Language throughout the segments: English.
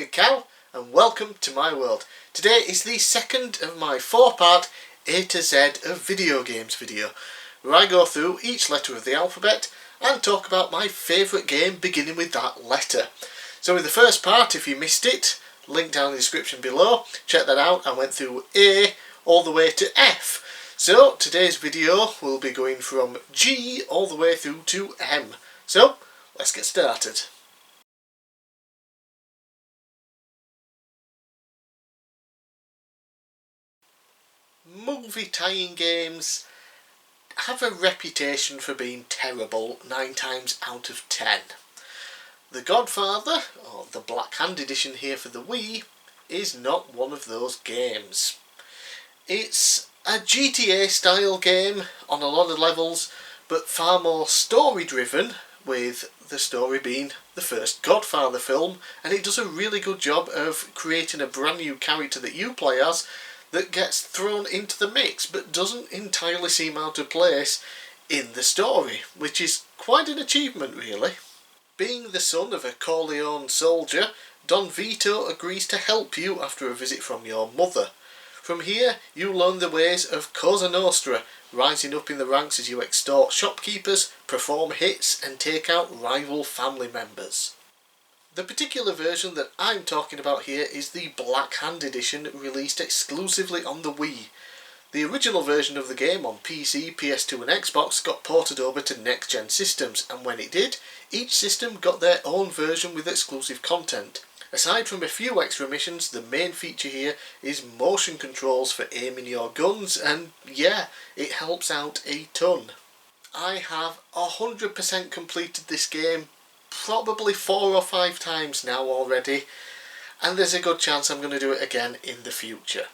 bigcal, and welcome to my world. Today is the second of my 4-part A to Z of video games video, where I go through each letter of the alphabet and talk about my favourite game beginning with that letter. So with the first part, if you missed it, link down in the description below, check that out. I went through A all the way to F. So today's video will be going from G all the way through to M. So let's get started. Movie tie-in games have a reputation for being terrible 9 times out of 10. The Godfather, or the Black Hand edition here for the Wii, is not one of those games. It's a GTA style game on a lot of levels, but far more story driven, with the story being the first Godfather film, and it does a really good job of creating a brand new character that you play as that gets thrown into the mix but doesn't entirely seem out of place in the story, which is quite an achievement really. Being the son of a Corleone soldier, Don Vito agrees to help you after a visit from your mother. From here you learn the ways of Cosa Nostra, rising up in the ranks as you extort shopkeepers, perform hits and take out rival family members. The particular version that I'm talking about here is the Black Hand edition, released exclusively on the Wii. The original version of the game on PC, PS2 and Xbox got ported over to next-gen systems, and when it did, each system got their own version with exclusive content. Aside from a few extra missions, the main feature here is motion controls for aiming your guns, and yeah, it helps out a ton. I have 100% completed this game probably 4 or 5 times now already, and there's a good chance I'm going to do it again in the future.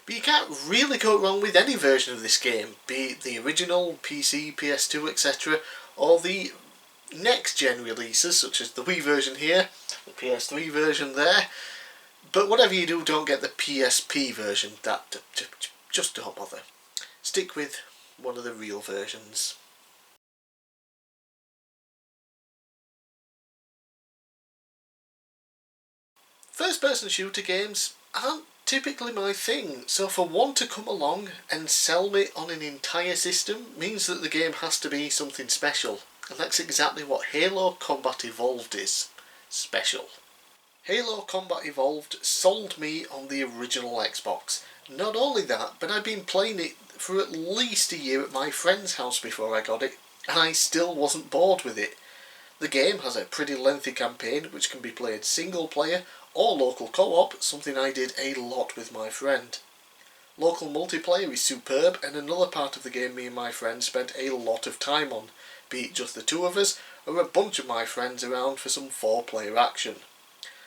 But you can't really go wrong with any version of this game, be it the original, PC, PS2, etc, or the next gen releases such as the Wii version here, the PS3 version there. But whatever you do, don't get the PSP version. That just don't bother. Stick with one of the real versions. First-person shooter games aren't typically my thing, so for one to come along and sell me on an entire system means that the game has to be something special, and that's exactly what Halo Combat Evolved is. Special. Halo Combat Evolved sold me on the original Xbox. Not only that, but I'd been playing it for at least a year at my friend's house before I got it, and I still wasn't bored with it. The game has a pretty lengthy campaign which can be played single player or local co-op, something I did a lot with my friend. Local multiplayer is superb, and another part of the game me and my friend spent a lot of time on, be it just the two of us or a bunch of my friends around for some 4-player action.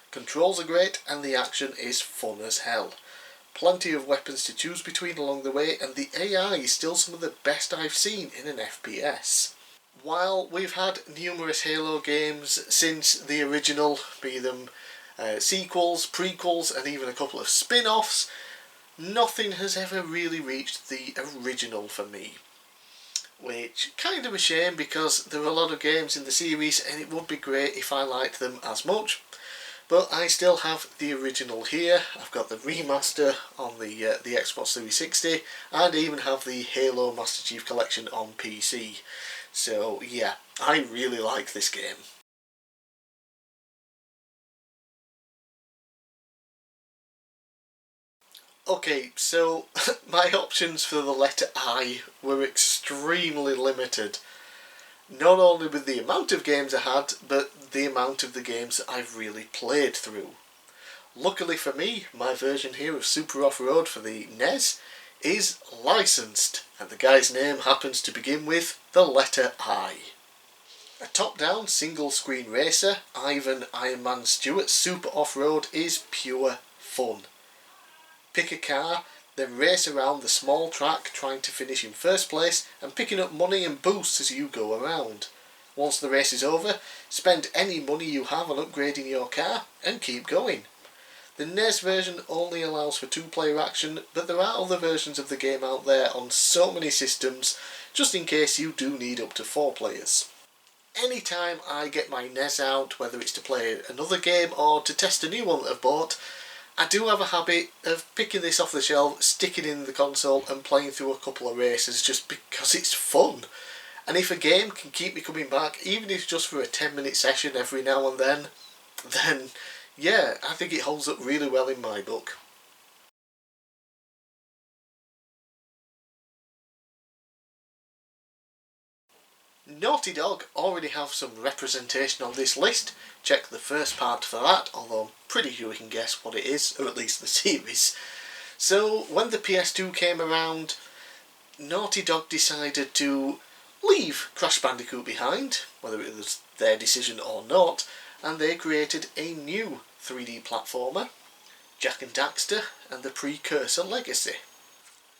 Controls are great and the action is fun as hell. Plenty of weapons to choose between along the way, and the AI is still some of the best I've seen in an FPS. While we've had numerous Halo games since the original, be them sequels, prequels and even a couple of spin-offs, nothing has ever really reached the original for me. Which kind of a shame, because there are a lot of games in the series and it would be great if I liked them as much. But I still have the original here. I've got the remaster on the Xbox 360, and I even have the Halo Master Chief Collection on PC. So yeah, I really like this game. Okay, so my options for the letter I were extremely limited. Not only with the amount of games I had, but the amount of the games that I've really played through. Luckily for me, my version here of Super Off-Road for the NES is licensed, and the guy's name happens to begin with the letter I. A top-down single-screen racer, Ivan Iron Man Stewart Super Off-Road is pure fun. Pick a car, then race around the small track trying to finish in first place and picking up money and boosts as you go around. Once the race is over, spend any money you have on upgrading your car and keep going. The NES version only allows for 2-player action, but there are other versions of the game out there on so many systems, just in case you do need up to 4 players. Anytime I get my NES out, whether it's to play another game or to test a new one that I've bought, I do have a habit of picking this off the shelf, sticking it in the console and playing through a couple of races just because it's fun. And if a game can keep me coming back, even if it's just for a 10-minute session every now and then yeah, I think it holds up really well in my book. Naughty Dog already have some representation on this list. Check the first part for that, although I'm pretty sure you can guess what it is, or at least the series. So when the PS2 came around, Naughty Dog decided to leave Crash Bandicoot behind, whether it was their decision or not, and they created a new 3D platformer, Jak and Daxter and the Precursor Legacy.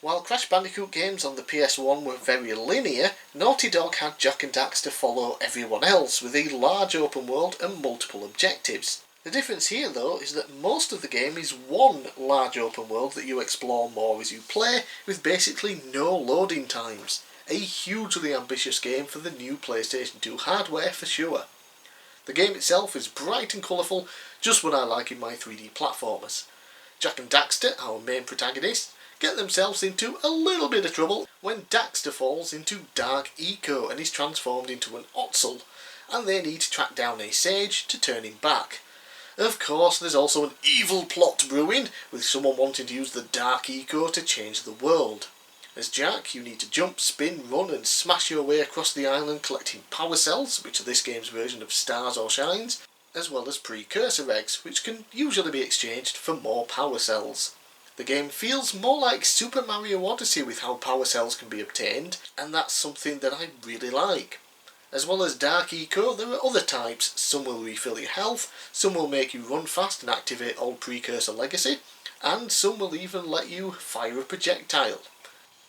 While Crash Bandicoot games on the PS1 were very linear, Naughty Dog had Jak and Daxter follow everyone else with a large open world and multiple objectives. The difference here though is that most of the game is one large open world that you explore more as you play, with basically no loading times. A hugely ambitious game for the new PlayStation 2 hardware for sure. The game itself is bright and colourful, just what I like in my 3D platformers. Jak and Daxter, our main protagonists, get themselves into a little bit of trouble when Daxter falls into Dark Eco and is transformed into an Ottsel, and they need to track down a sage to turn him back. Of course, there's also an evil plot brewing, with someone wanting to use the Dark Eco to change the world. As Jak, you need to jump, spin, run and smash your way across the island collecting power cells, which are this game's version of stars or shines, as well as precursor eggs, which can usually be exchanged for more power cells. The game feels more like Super Mario Odyssey with how power cells can be obtained, and that's something that I really like. As well as Dark Eco, there are other types. Some will refill your health, some will make you run fast and activate old Precursor Legacy, and some will even let you fire a projectile.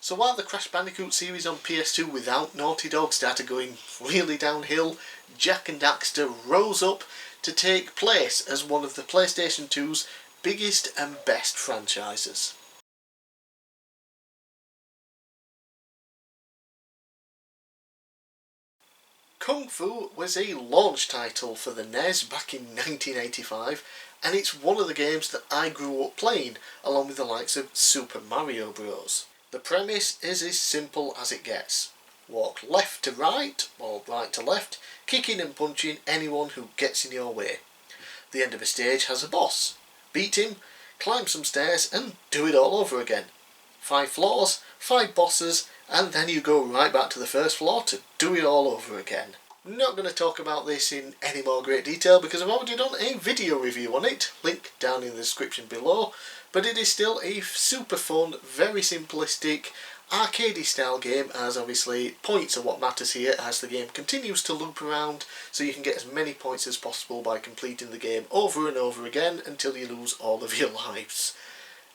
So while the Crash Bandicoot series on PS2 without Naughty Dog started going really downhill, Jak and Daxter rose up to take place as one of the PlayStation 2's biggest and best franchises. Kung Fu was a launch title for the NES back in 1985, and it's one of the games that I grew up playing, along with the likes of Super Mario Bros. The premise is as simple as it gets. Walk left to right, or right to left, kicking and punching anyone who gets in your way. The end of a stage has a boss. Beat him, climb some stairs and do it all over again. 5 floors, 5 bosses, and then you go right back to the first floor to do it all over again. I'm not going to talk about this in any more great detail because I've already done a video review on it, link down in the description below, but it is still a super fun, very simplistic, arcadey style game, as obviously points are what matters here as the game continues to loop around, so you can get as many points as possible by completing the game over and over again until you lose all of your lives.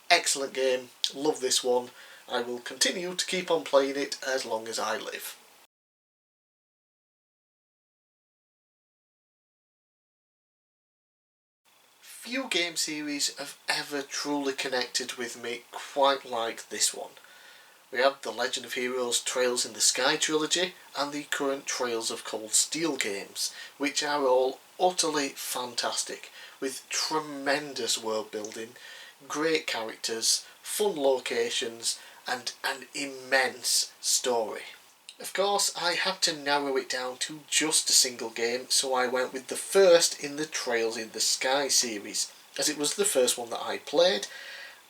Excellent game, love this one. I will continue to keep on playing it as long as I live. Few game series have ever truly connected with me quite like this one. We have the Legend of Heroes Trails in the Sky trilogy and the current Trails of Cold Steel games, which are all utterly fantastic, with tremendous world building, great characters, fun locations and an immense story. Of course, I had to narrow it down to just a single game, so I went with the first in the Trails in the Sky series, as it was the first one that I played,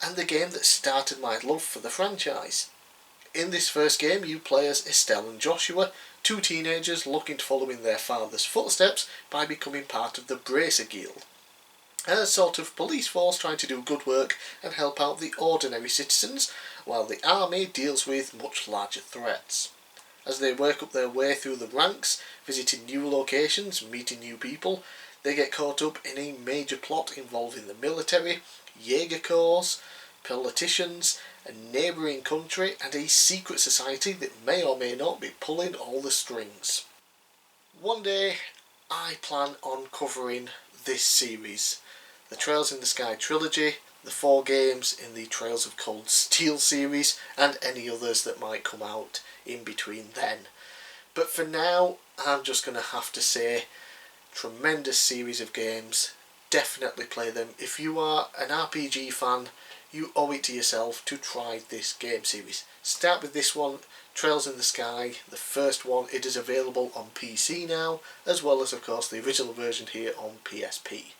and the game that started my love for the franchise. In this first game, you play as Estelle and Joshua, 2 teenagers looking to follow in their father's footsteps by becoming part of the Bracer Guild, a sort of police force trying to do good work and help out the ordinary citizens, while the army deals with much larger threats. As they work up their way through the ranks, visiting new locations, meeting new people, they get caught up in a major plot involving the military, Jaeger Corps, politicians, a neighbouring country and a secret society that may or may not be pulling all the strings. One day I plan on covering this series, the Trails in the Sky trilogy, the 4 games in the Trails of Cold Steel series and any others that might come out in between then. But for now, I'm just going to have to say, tremendous series of games. Definitely play them. If you are an RPG fan, you owe it to yourself to try this game series. Start with this one, Trails in the Sky, the first one. It is available on PC now, as well as of course the original version here on PSP.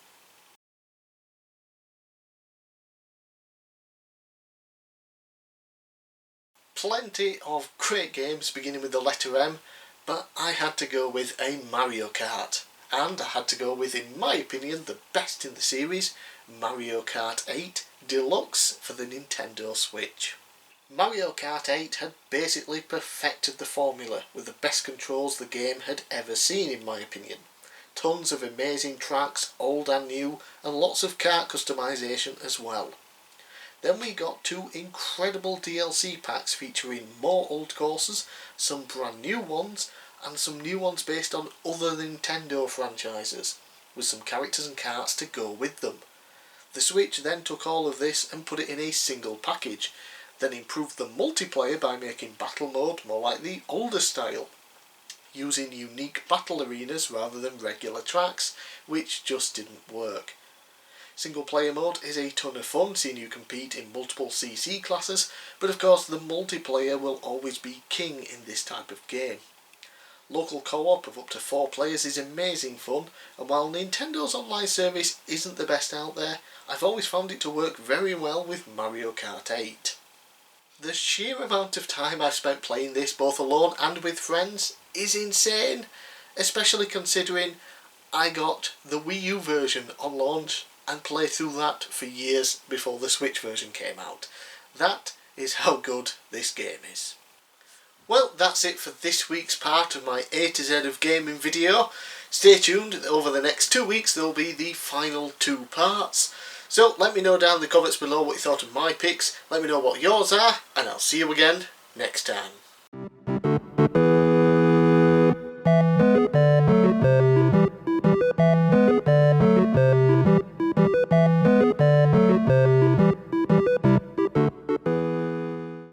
Plenty of great games beginning with the letter M, but I had to go with a Mario Kart. And I had to go with, in my opinion, the best in the series, Mario Kart 8 Deluxe for the Nintendo Switch. Mario Kart 8 had basically perfected the formula with the best controls the game had ever seen, in my opinion. Tons of amazing tracks, old and new, and lots of kart customization as well. Then we got two incredible DLC packs featuring more old courses, some brand new ones, and some new ones based on other Nintendo franchises, with some characters and karts to go with them. The Switch then took all of this and put it in a single package, then improved the multiplayer by making battle mode more like the older style, using unique battle arenas rather than regular tracks, which just didn't work. Single player mode is a ton of fun, seeing you compete in multiple CC classes, but of course the multiplayer will always be king in this type of game. Local co-op of up to 4 players is amazing fun, and while Nintendo's online service isn't the best out there, I've always found it to work very well with Mario Kart 8. The sheer amount of time I've spent playing this both alone and with friends is insane, especially considering I got the Wii U version on launch and played through that for years before the Switch version came out. That is how good this game is. Well, that's it for this week's part of my A to Z of gaming video. Stay tuned, over the next 2 weeks there will be the final 2 parts. So let me know down in the comments below what you thought of my picks, let me know what yours are, and I'll see you again next time.